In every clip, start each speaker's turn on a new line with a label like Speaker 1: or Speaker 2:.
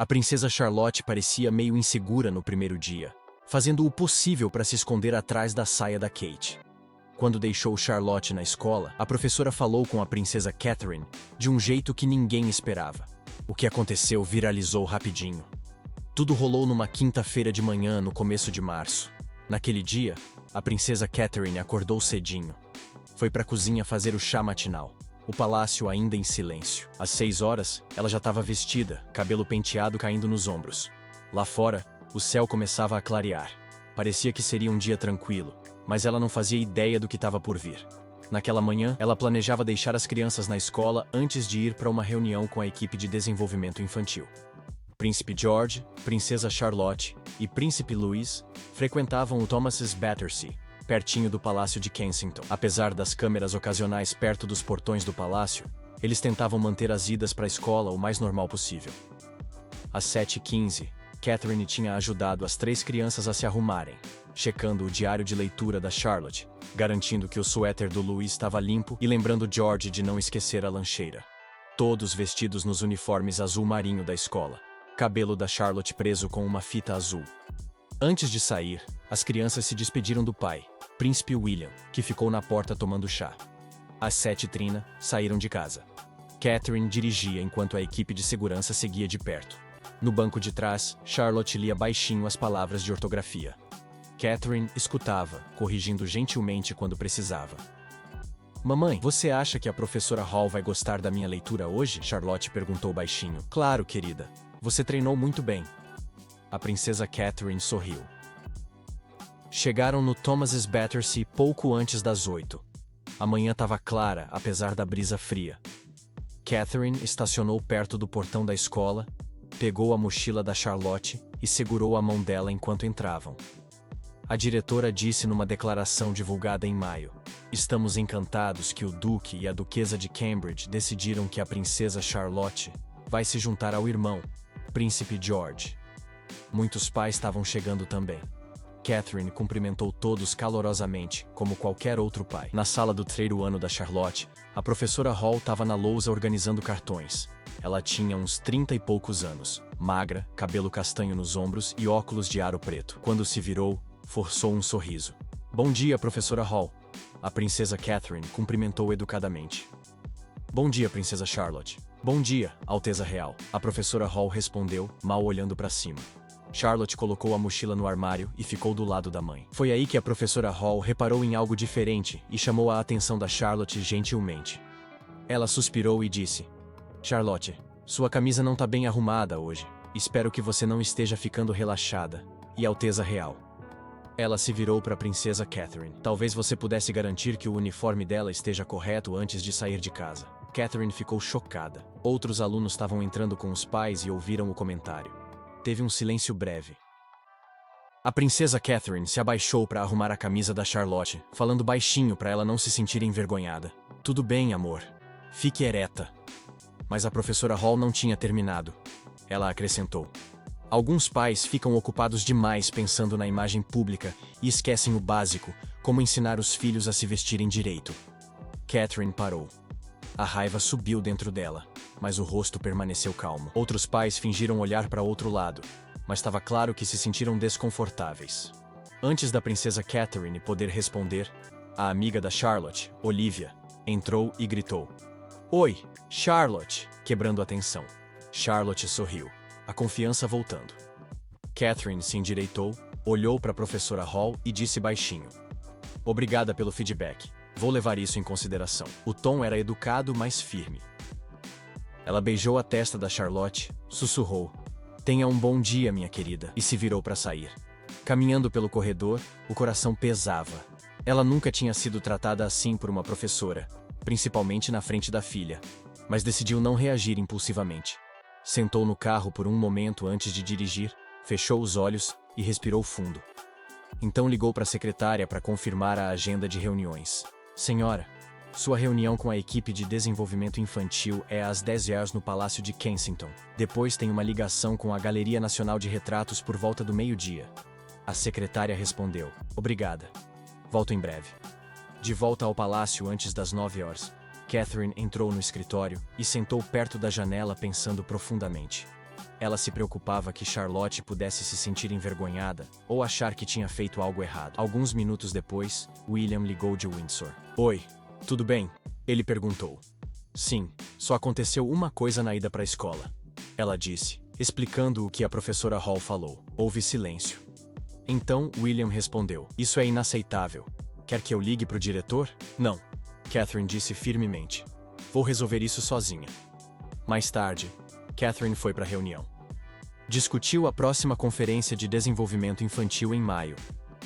Speaker 1: A princesa Charlotte parecia meio insegura no primeiro dia, fazendo o possível para se esconder atrás da saia da Kate. Quando deixou Charlotte na escola, a professora falou com a princesa Catherine de um jeito que ninguém esperava. O que aconteceu viralizou rapidinho. Tudo rolou numa quinta-feira de manhã no começo de março. Naquele dia, a princesa Catherine acordou cedinho. Foi para a cozinha fazer o chá matinal. O palácio ainda em silêncio. Às 6 horas, ela já estava vestida, cabelo penteado caindo nos ombros. Lá fora, o céu começava a clarear. Parecia que seria um dia tranquilo, mas ela não fazia ideia do que estava por vir. Naquela manhã, ela planejava deixar as crianças na escola antes de ir para uma reunião com a equipe de desenvolvimento infantil. Príncipe George, Princesa Charlotte e Príncipe Louis frequentavam o Thomas's Battersea, pertinho do Palácio de Kensington. Apesar das câmeras ocasionais perto dos portões do palácio, eles tentavam manter as idas para a escola o mais normal possível. Às 7h15, Catherine tinha ajudado as 3 crianças a se arrumarem, checando o diário de leitura da Charlotte, garantindo que o suéter do Louis estava limpo e lembrando George de não esquecer a lancheira. Todos vestidos nos uniformes azul marinho da escola, cabelo da Charlotte preso com uma fita azul. Antes de sair, as crianças se despediram do pai, Príncipe William, que ficou na porta tomando chá. Às 7h30, saíram de casa. Catherine dirigia enquanto a equipe de segurança seguia de perto. No banco de trás, Charlotte lia baixinho as palavras de ortografia. Catherine escutava, corrigindo gentilmente quando precisava. Mamãe, você acha que a professora Hall vai gostar da minha leitura hoje? Charlotte perguntou baixinho. Claro, querida. Você treinou muito bem. A princesa Catherine sorriu. Chegaram no Thomas's Battersea pouco antes das 8. A manhã estava clara, apesar da brisa fria. Catherine estacionou perto do portão da escola, pegou a mochila da Charlotte e segurou a mão dela enquanto entravam. A diretora disse numa declaração divulgada em maio: "Estamos encantados que o Duque e a Duquesa de Cambridge decidiram que a princesa Charlotte vai se juntar ao irmão, Príncipe George." Muitos pais estavam chegando também. Catherine cumprimentou todos calorosamente, como qualquer outro pai. Na sala do terceiro ano da Charlotte, a professora Hall estava na lousa organizando cartões. Ela tinha uns 30 e poucos anos, magra, cabelo castanho nos ombros e óculos de aro preto. Quando se virou, forçou um sorriso. "Bom dia, professora Hall." A princesa Catherine cumprimentou educadamente. "Bom dia, princesa Charlotte." "Bom dia, Alteza Real." A professora Hall respondeu, mal olhando para cima. Charlotte colocou a mochila no armário e ficou do lado da mãe. Foi aí que a professora Hall reparou em algo diferente e chamou a atenção da Charlotte gentilmente. Ela suspirou e disse: "Charlotte, sua camisa não tá bem arrumada hoje. Espero que você não esteja ficando relaxada. E Alteza Real." Ela se virou para a princesa Catherine. "Talvez você pudesse garantir que o uniforme dela esteja correto antes de sair de casa." Catherine ficou chocada. Outros alunos estavam entrando com os pais e ouviram o comentário. Teve um silêncio breve. A princesa Catherine se abaixou para arrumar a camisa da Charlotte, falando baixinho para ela não se sentir envergonhada. "Tudo bem, amor. Fique ereta." Mas a professora Hall não tinha terminado. Ela acrescentou: "Alguns pais ficam ocupados demais pensando na imagem pública e esquecem o básico, como ensinar os filhos a se vestirem direito." Catherine parou. A raiva subiu dentro dela, mas o rosto permaneceu calmo. Outros pais fingiram olhar para outro lado, mas estava claro que se sentiram desconfortáveis. Antes da princesa Catherine poder responder, a amiga da Charlotte, Olivia, entrou e gritou: "Oi, Charlotte!" quebrando a tensão. Charlotte sorriu, a confiança voltando. Catherine se endireitou, olhou para a professora Hall e disse baixinho: "Obrigada pelo feedback. Vou levar isso em consideração." O tom era educado, mas firme. Ela beijou a testa da Charlotte, sussurrou: "Tenha um bom dia, minha querida," e se virou para sair. Caminhando pelo corredor, o coração pesava. Ela nunca tinha sido tratada assim por uma professora, principalmente na frente da filha, mas decidiu não reagir impulsivamente. Sentou no carro por um momento antes de dirigir, fechou os olhos e respirou fundo. Então ligou para a secretária para confirmar a agenda de reuniões. "Senhora, sua reunião com a equipe de desenvolvimento infantil é às 10 horas no Palácio de Kensington. Depois tem uma ligação com a Galeria Nacional de Retratos por volta do meio-dia." A secretária respondeu: "Obrigada. Volto em breve." De volta ao palácio antes das 9 horas, Catherine entrou no escritório e sentou perto da janela pensando profundamente. Ela se preocupava que Charlotte pudesse se sentir envergonhada ou achar que tinha feito algo errado. Alguns minutos depois, William ligou de Windsor. Oi, tudo bem? Ele perguntou. Sim, só aconteceu uma coisa na ida para a escola. Ela disse, explicando o que a professora Hall falou. Houve silêncio. Então, William respondeu, isso é inaceitável. Quer que eu ligue para o diretor? Não. Catherine disse firmemente. Vou resolver isso sozinha. Mais tarde, Catherine foi para a reunião. Discutiu a próxima conferência de desenvolvimento infantil em maio.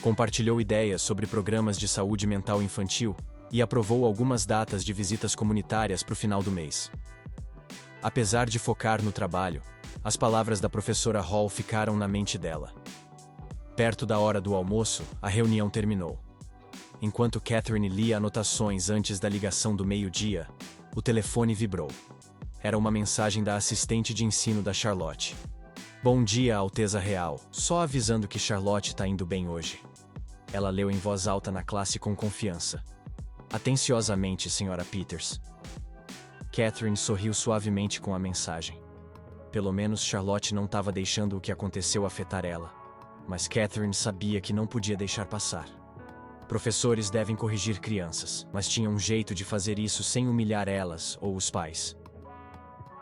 Speaker 1: Compartilhou ideias sobre programas de saúde mental infantil e aprovou algumas datas de visitas comunitárias para o final do mês. Apesar de focar no trabalho, as palavras da professora Hall ficaram na mente dela. Perto da hora do almoço, a reunião terminou. Enquanto Catherine lia anotações antes da ligação do meio-dia, o telefone vibrou. Era uma mensagem da assistente de ensino da Charlotte. Bom dia, Alteza Real. Só avisando que Charlotte está indo bem hoje. Ela leu em voz alta na classe com confiança. Atenciosamente, Sra. Peters. Catherine sorriu suavemente com a mensagem. Pelo menos Charlotte não estava deixando o que aconteceu afetar ela. Mas Catherine sabia que não podia deixar passar. Professores devem corrigir crianças, mas tinha um jeito de fazer isso sem humilhar elas ou os pais.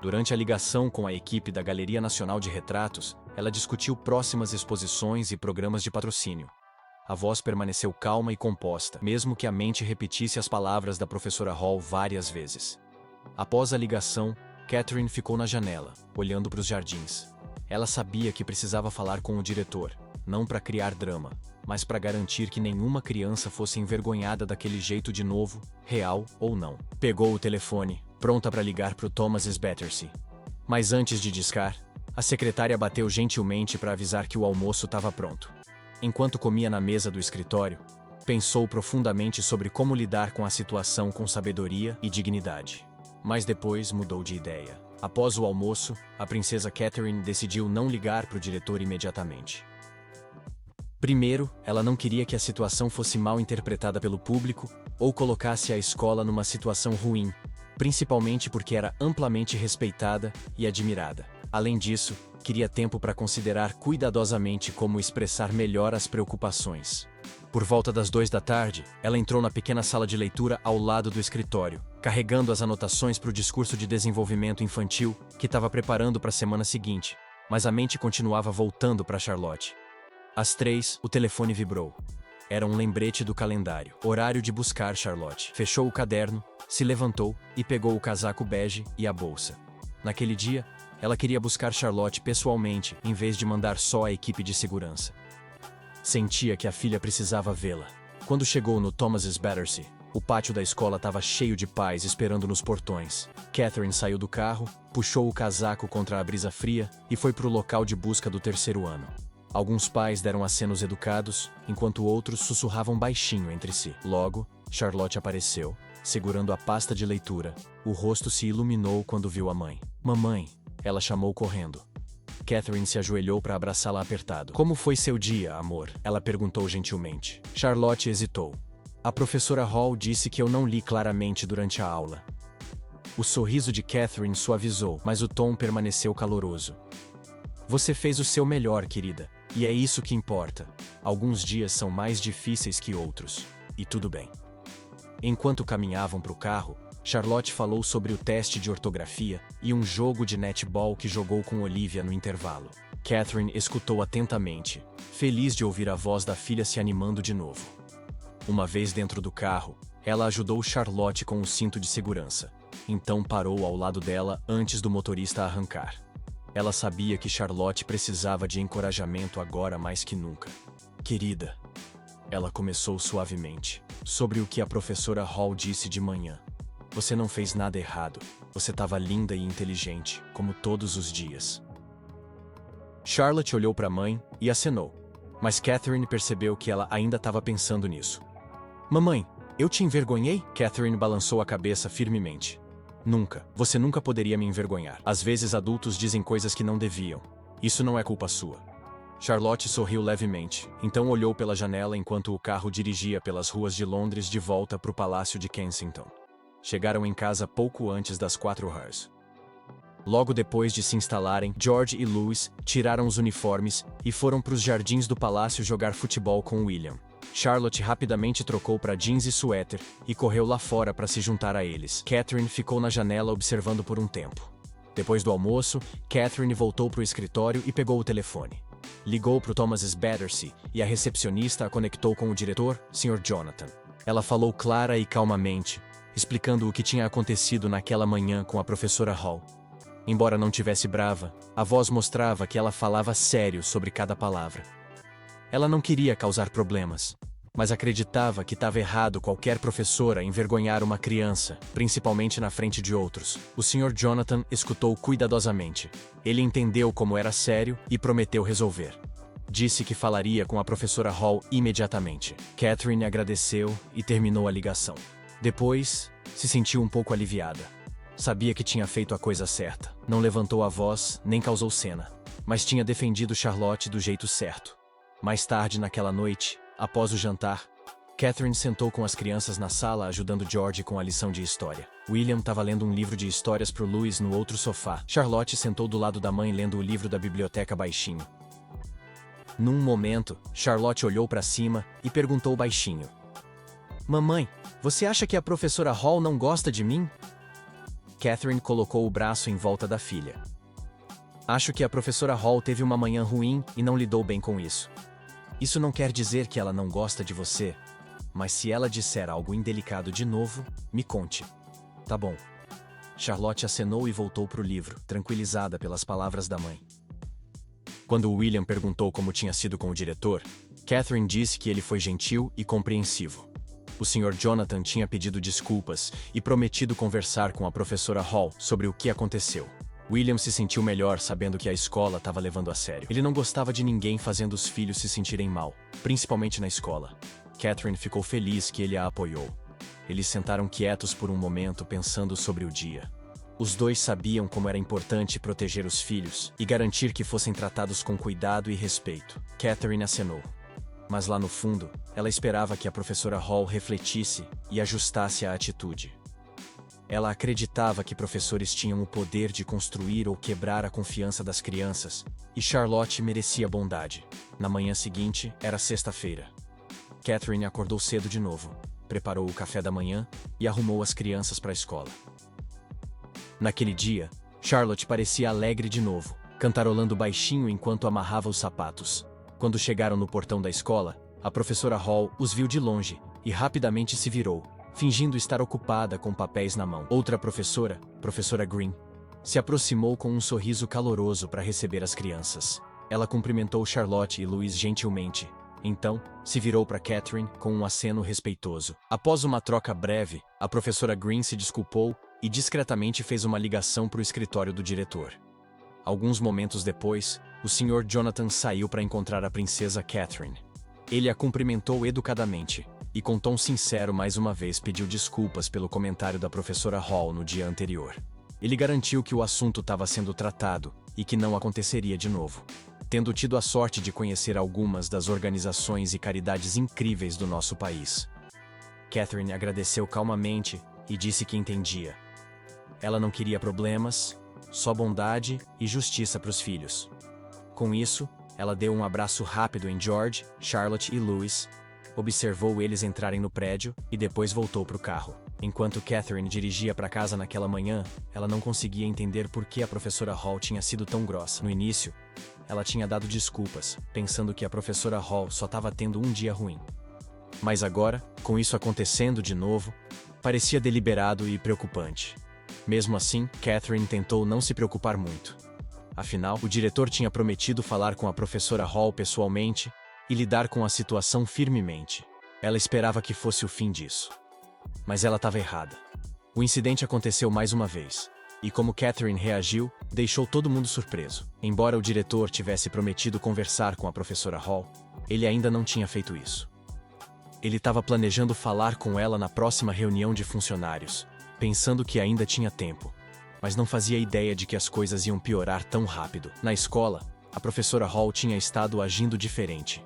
Speaker 1: Durante a ligação com a equipe da Galeria Nacional de Retratos, ela discutiu próximas exposições e programas de patrocínio. A voz permaneceu calma e composta, mesmo que a mente repetisse as palavras da professora Hall várias vezes. Após a ligação, Catherine ficou na janela, olhando para os jardins. Ela sabia que precisava falar com o diretor, não para criar drama, mas para garantir que nenhuma criança fosse envergonhada daquele jeito de novo, real ou não. Pegou o telefone, pronta para ligar para o Thomas Battersea. Mas antes de discar, a secretária bateu gentilmente para avisar que o almoço estava pronto. Enquanto comia na mesa do escritório, pensou profundamente sobre como lidar com a situação com sabedoria e dignidade. Mas depois mudou de ideia. Após o almoço, a princesa Catherine decidiu não ligar para o diretor imediatamente. Primeiro, ela não queria que a situação fosse mal interpretada pelo público ou colocasse a escola numa situação ruim, principalmente porque era amplamente respeitada e admirada. Além disso, queria tempo para considerar cuidadosamente como expressar melhor as preocupações. Por volta das 14h, ela entrou na pequena sala de leitura ao lado do escritório, carregando as anotações para o discurso de desenvolvimento infantil que estava preparando para a semana seguinte, mas a mente continuava voltando para Charlotte. Às 3h, o telefone vibrou. Era um lembrete do calendário. Horário de buscar Charlotte. Fechou o caderno, se levantou e pegou o casaco bege e a bolsa. Naquele dia, ela queria buscar Charlotte pessoalmente, em vez de mandar só a equipe de segurança. Sentia que a filha precisava vê-la. Quando chegou no Thomas Battersea, o pátio da escola estava cheio de pais esperando nos portões. Catherine saiu do carro, puxou o casaco contra a brisa fria e foi para o local de busca do terceiro ano. Alguns pais deram acenos educados, enquanto outros sussurravam baixinho entre si. Logo, Charlotte apareceu, segurando a pasta de leitura. O rosto se iluminou quando viu a mãe. Mamãe, ela chamou correndo. Catherine se ajoelhou para abraçá-la apertado. Como foi seu dia, amor? Ela perguntou gentilmente. Charlotte hesitou. A professora Hall disse que eu não li claramente durante a aula. O sorriso de Catherine suavizou, mas o tom permaneceu caloroso. Você fez o seu melhor, querida. E é isso que importa. Alguns dias são mais difíceis que outros. E tudo bem. Enquanto caminhavam para o carro, Charlotte falou sobre o teste de ortografia e um jogo de netball que jogou com Olivia no intervalo. Catherine escutou atentamente, feliz de ouvir a voz da filha se animando de novo. Uma vez dentro do carro, ela ajudou Charlotte com o cinto de segurança. Então parou ao lado dela antes do motorista arrancar. Ela sabia que Charlotte precisava de encorajamento agora mais que nunca. Querida, ela começou suavemente, sobre o que a professora Hall disse de manhã. Você não fez nada errado. Você estava linda e inteligente, como todos os dias. Charlotte olhou para a mãe e acenou, mas Catherine percebeu que ela ainda estava pensando nisso. Mamãe, eu te envergonhei? Catherine balançou a cabeça firmemente. Nunca. Você nunca poderia me envergonhar. Às vezes adultos dizem coisas que não deviam. Isso não é culpa sua. Charlotte sorriu levemente, então olhou pela janela enquanto o carro dirigia pelas ruas de Londres de volta para o Palácio de Kensington. Chegaram em casa pouco antes das 4h. Logo depois de se instalarem, George e Louis tiraram os uniformes e foram para os jardins do palácio jogar futebol com William. Charlotte rapidamente trocou para jeans e suéter e correu lá fora para se juntar a eles. Catherine ficou na janela observando por um tempo. Depois do almoço, Catherine voltou para o escritório e pegou o telefone. Ligou para o Thomas Battersea e a recepcionista a conectou com o diretor, Sr. Jonathan. Ela falou clara e calmamente, explicando o que tinha acontecido naquela manhã com a professora Hall. Embora não tivesse brava, a voz mostrava que ela falava sério sobre cada palavra. Ela não queria causar problemas, mas acreditava que estava errado qualquer professora envergonhar uma criança, principalmente na frente de outros. O Sr. Jonathan escutou cuidadosamente. Ele entendeu como era sério e prometeu resolver. Disse que falaria com a professora Hall imediatamente. Catherine agradeceu e terminou a ligação. Depois, se sentiu um pouco aliviada. Sabia que tinha feito a coisa certa. Não levantou a voz, nem causou cena. Mas tinha defendido Charlotte do jeito certo. Mais tarde naquela noite, após o jantar, Catherine sentou com as crianças na sala ajudando George com a lição de história. William estava lendo um livro de histórias para o Louis no outro sofá. Charlotte sentou do lado da mãe lendo o livro da biblioteca baixinho. Num momento, Charlotte olhou para cima e perguntou baixinho: "Mamãe, você acha que a professora Hall não gosta de mim?" Catherine colocou o braço em volta da filha. "Acho que a professora Hall teve uma manhã ruim e não lidou bem com isso. Isso não quer dizer que ela não gosta de você, mas se ela disser algo indelicado de novo, me conte." "Tá bom." Charlotte acenou e voltou para o livro, tranquilizada pelas palavras da mãe. Quando William perguntou como tinha sido com o diretor, Catherine disse que ele foi gentil e compreensivo. O Sr. Jonathan tinha pedido desculpas e prometido conversar com a professora Hall sobre o que aconteceu. William se sentiu melhor sabendo que a escola estava levando a sério. Ele não gostava de ninguém fazendo os filhos se sentirem mal, principalmente na escola. Catherine ficou feliz que ele a apoiou. Eles sentaram quietos por um momento pensando sobre o dia. Os dois sabiam como era importante proteger os filhos e garantir que fossem tratados com cuidado e respeito. Catherine acenou. Mas lá no fundo, ela esperava que a professora Hall refletisse e ajustasse a atitude. Ela acreditava que professores tinham o poder de construir ou quebrar a confiança das crianças, e Charlotte merecia bondade. Na manhã seguinte, era sexta-feira. Catherine acordou cedo de novo, preparou o café da manhã e arrumou as crianças para a escola. Naquele dia, Charlotte parecia alegre de novo, cantarolando baixinho enquanto amarrava os sapatos. Quando chegaram no portão da escola, a professora Hall os viu de longe e rapidamente se virou, fingindo estar ocupada com papéis na mão. Outra professora, professora Green, se aproximou com um sorriso caloroso para receber as crianças. Ela cumprimentou Charlotte e Louis gentilmente. Então, se virou para Catherine com um aceno respeitoso. Após uma troca breve, a professora Green se desculpou e discretamente fez uma ligação para o escritório do diretor. Alguns momentos depois, o Sr. Jonathan saiu para encontrar a princesa Catherine. Ele a cumprimentou educadamente e, com tom sincero, mais uma vez pediu desculpas pelo comentário da professora Hall no dia anterior. Ele garantiu que o assunto estava sendo tratado e que não aconteceria de novo. Tendo tido a sorte de conhecer algumas das organizações e caridades incríveis do nosso país, Catherine agradeceu calmamente e disse que entendia. Ela não queria problemas, só bondade e justiça para os filhos. Com isso, ela deu um abraço rápido em George, Charlotte e Louis, observou eles entrarem no prédio e depois voltou para o carro. Enquanto Catherine dirigia para casa naquela manhã, ela não conseguia entender por que a professora Hall tinha sido tão grossa. No início, ela tinha dado desculpas, pensando que a professora Hall só estava tendo um dia ruim. Mas agora, com isso acontecendo de novo, parecia deliberado e preocupante. Mesmo assim, Catherine tentou não se preocupar muito. Afinal, o diretor tinha prometido falar com a professora Hall pessoalmente e lidar com a situação firmemente. Ela esperava que fosse o fim disso. Mas ela estava errada. O incidente aconteceu mais uma vez, e como Catherine reagiu, deixou todo mundo surpreso. Embora o diretor tivesse prometido conversar com a professora Hall, ele ainda não tinha feito isso. Ele estava planejando falar com ela na próxima reunião de funcionários, pensando que ainda tinha tempo, mas não fazia ideia de que as coisas iam piorar tão rápido. Na escola, a professora Hall tinha estado agindo diferente.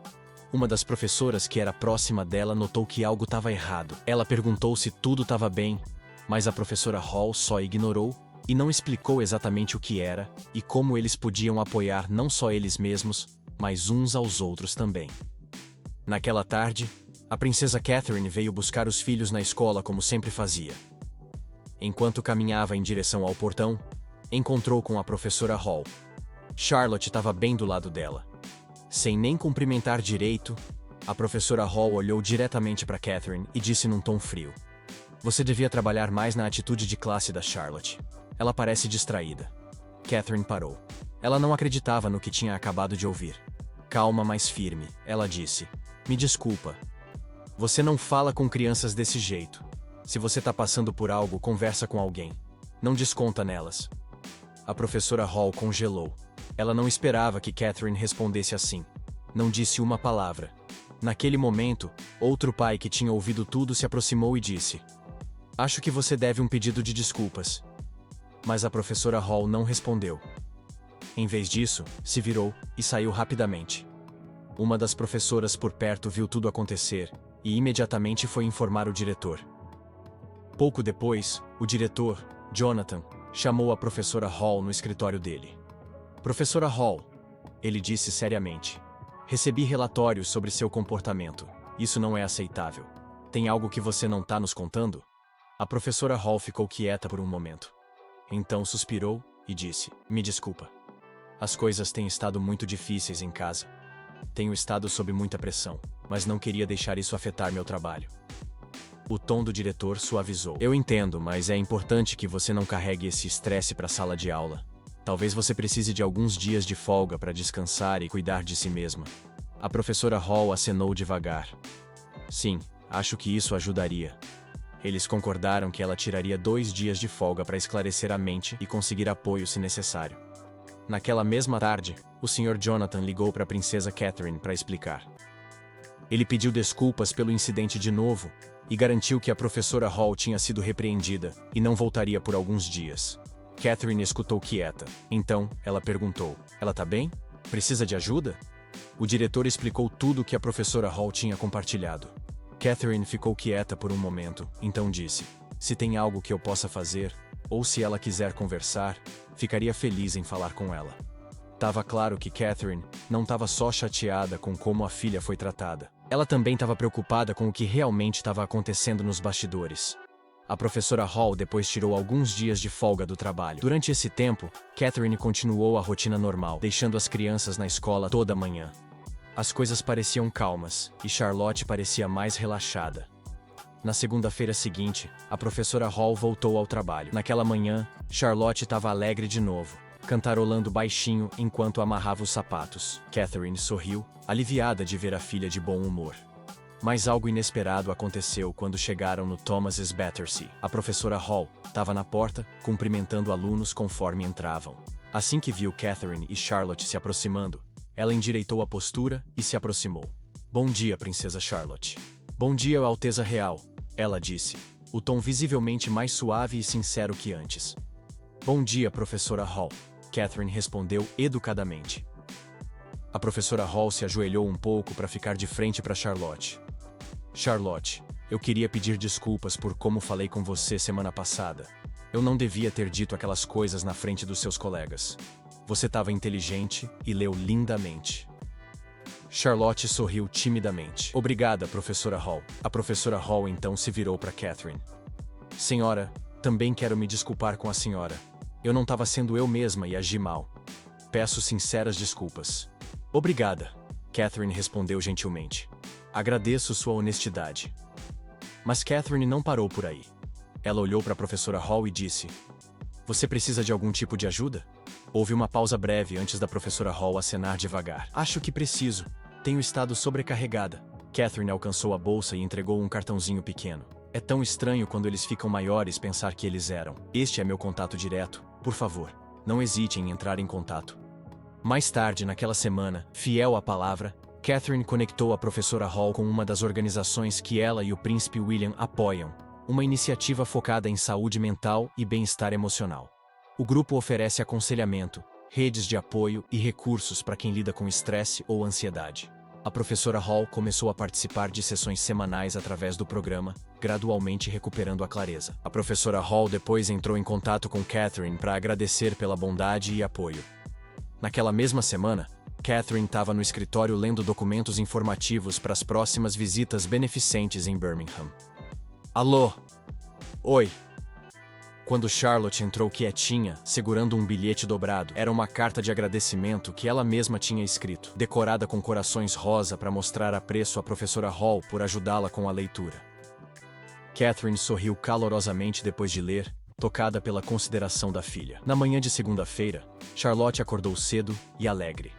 Speaker 1: Uma das professoras que era próxima dela notou que algo estava errado. Ela perguntou se tudo estava bem, mas a professora Hall só ignorou e não explicou exatamente o que era e como eles podiam apoiar não só eles mesmos, mas uns aos outros também. Naquela tarde, a princesa Catherine veio buscar os filhos na escola como sempre fazia. Enquanto caminhava em direção ao portão, encontrou com a professora Hall. Charlotte estava bem do lado dela. Sem nem cumprimentar direito, a professora Hall olhou diretamente para Catherine e disse num tom frio: "Você devia trabalhar mais na atitude de classe da Charlotte. Ela parece distraída." Catherine parou. Ela não acreditava no que tinha acabado de ouvir. Calma, mas firme, ela disse: "Me desculpa. Você não fala com crianças desse jeito. Se você tá passando por algo, conversa com alguém. Não desconta nelas." A professora Hall congelou. Ela não esperava que Catherine respondesse assim. Não disse uma palavra. Naquele momento, outro pai que tinha ouvido tudo se aproximou e disse: "Acho que você deve um pedido de desculpas." Mas a professora Hall não respondeu. Em vez disso, se virou e saiu rapidamente. Uma das professoras por perto viu tudo acontecer e imediatamente foi informar o diretor. Pouco depois, o diretor, Jonathan, chamou a professora Hall no escritório dele. "Professora Hall", ele disse seriamente, "recebi relatórios sobre seu comportamento. Isso não é aceitável. Tem algo que você não está nos contando?" A professora Hall ficou quieta por um momento. Então suspirou e disse: "Me desculpa. As coisas têm estado muito difíceis em casa. Tenho estado sob muita pressão, mas não queria deixar isso afetar meu trabalho." O tom do diretor suavizou. "Eu entendo, mas é importante que você não carregue esse estresse para a sala de aula. Talvez você precise de alguns dias de folga para descansar e cuidar de si mesma." A professora Hall acenou devagar. "Sim, acho que isso ajudaria." Eles concordaram que ela tiraria 2 dias de folga para esclarecer a mente e conseguir apoio se necessário. Naquela mesma tarde, o Sr. Jonathan ligou para a princesa Catherine para explicar. Ele pediu desculpas pelo incidente de novo e garantiu que a professora Hall tinha sido repreendida e não voltaria por alguns dias. Catherine escutou quieta. Então, ela perguntou: "Ela tá bem? Precisa de ajuda?" O diretor explicou tudo o que a professora Hall tinha compartilhado. Catherine ficou quieta por um momento, então disse: "Se tem algo que eu possa fazer, ou se ela quiser conversar, ficaria feliz em falar com ela." Tava claro que Catherine não estava só chateada com como a filha foi tratada. Ela também estava preocupada com o que realmente estava acontecendo nos bastidores. A professora Hall depois tirou alguns dias de folga do trabalho. Durante esse tempo, Catherine continuou a rotina normal, deixando as crianças na escola toda manhã. As coisas pareciam calmas, e Charlotte parecia mais relaxada. Na segunda-feira seguinte, a professora Hall voltou ao trabalho. Naquela manhã, Charlotte estava alegre de novo, cantarolando baixinho enquanto amarrava os sapatos. Catherine sorriu, aliviada de ver a filha de bom humor. Mas algo inesperado aconteceu quando chegaram no Thomas's Battersea. A professora Hall estava na porta, cumprimentando alunos conforme entravam. Assim que viu Catherine e Charlotte se aproximando, ela endireitou a postura e se aproximou. "Bom dia, princesa Charlotte." "Bom dia, Alteza Real", ela disse, o tom visivelmente mais suave e sincero que antes. "Bom dia, professora Hall", Catherine respondeu educadamente. A professora Hall se ajoelhou um pouco para ficar de frente para Charlotte. "Charlotte, eu queria pedir desculpas por como falei com você semana passada. Eu não devia ter dito aquelas coisas na frente dos seus colegas. Você estava inteligente e leu lindamente." Charlotte sorriu timidamente. "Obrigada, professora Hall." A professora Hall então se virou para Catherine. "Senhora, também quero me desculpar com a senhora. Eu não estava sendo eu mesma e agi mal. Peço sinceras desculpas." "Obrigada", Catherine respondeu gentilmente. "Agradeço sua honestidade." Mas Catherine não parou por aí. Ela olhou para a professora Hall e disse: "Você precisa de algum tipo de ajuda?" Houve uma pausa breve antes da professora Hall acenar devagar. "Acho que preciso. Tenho estado sobrecarregada." Catherine alcançou a bolsa e entregou um cartãozinho pequeno. "É tão estranho quando eles ficam maiores pensar que eles eram. Este é meu contato direto. Por favor, não hesite em entrar em contato." Mais tarde, naquela semana, fiel à palavra, Catherine conectou a professora Hall com uma das organizações que ela e o príncipe William apoiam, uma iniciativa focada em saúde mental e bem-estar emocional. O grupo oferece aconselhamento, redes de apoio e recursos para quem lida com estresse ou ansiedade. a professora Hall começou a participar de sessões semanais através do programa, gradualmente recuperando a clareza. A professora Hall depois entrou em contato com Catherine para agradecer pela bondade e apoio. Naquela mesma semana, Catherine estava no escritório lendo documentos informativos para as próximas visitas beneficentes em Birmingham. Alô? Oi. Quando Charlotte entrou quietinha, segurando um bilhete dobrado, era uma carta de agradecimento que ela mesma tinha escrito, decorada com corações rosa para mostrar apreço à professora Hall por ajudá-la com a leitura. Catherine sorriu calorosamente depois de ler, tocada pela consideração da filha. Na manhã de segunda-feira, Charlotte acordou cedo e alegre.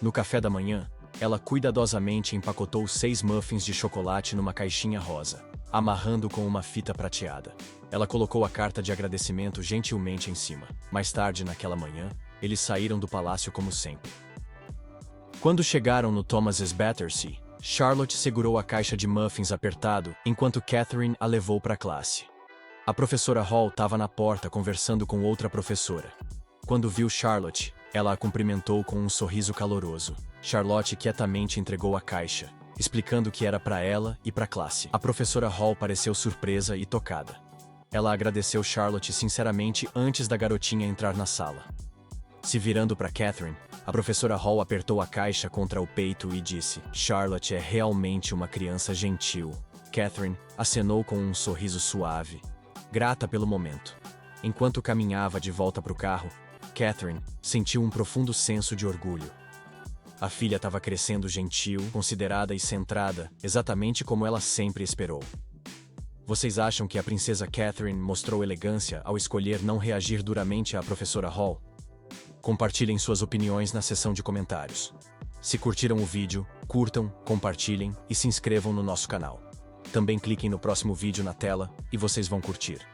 Speaker 1: No café da manhã, ela cuidadosamente empacotou 6 muffins de chocolate numa caixinha rosa, amarrando com uma fita prateada. Ela colocou a carta de agradecimento gentilmente em cima. Mais tarde naquela manhã, eles saíram do palácio como sempre. Quando chegaram no Thomas's Battersea, Charlotte segurou a caixa de muffins apertado enquanto Catherine a levou para a classe. A professora Hall estava na porta conversando com outra professora. Quando viu Charlotte, ela a cumprimentou com um sorriso caloroso. Charlotte quietamente entregou a caixa, explicando que era para ela e para a classe. A professora Hall pareceu surpresa e tocada. Ela agradeceu Charlotte sinceramente antes da garotinha entrar na sala. Se virando para Catherine, a professora Hall apertou a caixa contra o peito e disse: "Charlotte é realmente uma criança gentil." Catherine acenou com um sorriso suave, grata pelo momento. Enquanto caminhava de volta para o carro, Catherine sentiu um profundo senso de orgulho. A filha estava crescendo gentil, considerada e centrada, exatamente como ela sempre esperou. Vocês acham que a princesa Catherine mostrou elegância ao escolher não reagir duramente à professora Hall? Compartilhem suas opiniões na seção de comentários. Se curtiram o vídeo, curtam, compartilhem e se inscrevam no nosso canal. Também cliquem no próximo vídeo na tela e vocês vão curtir.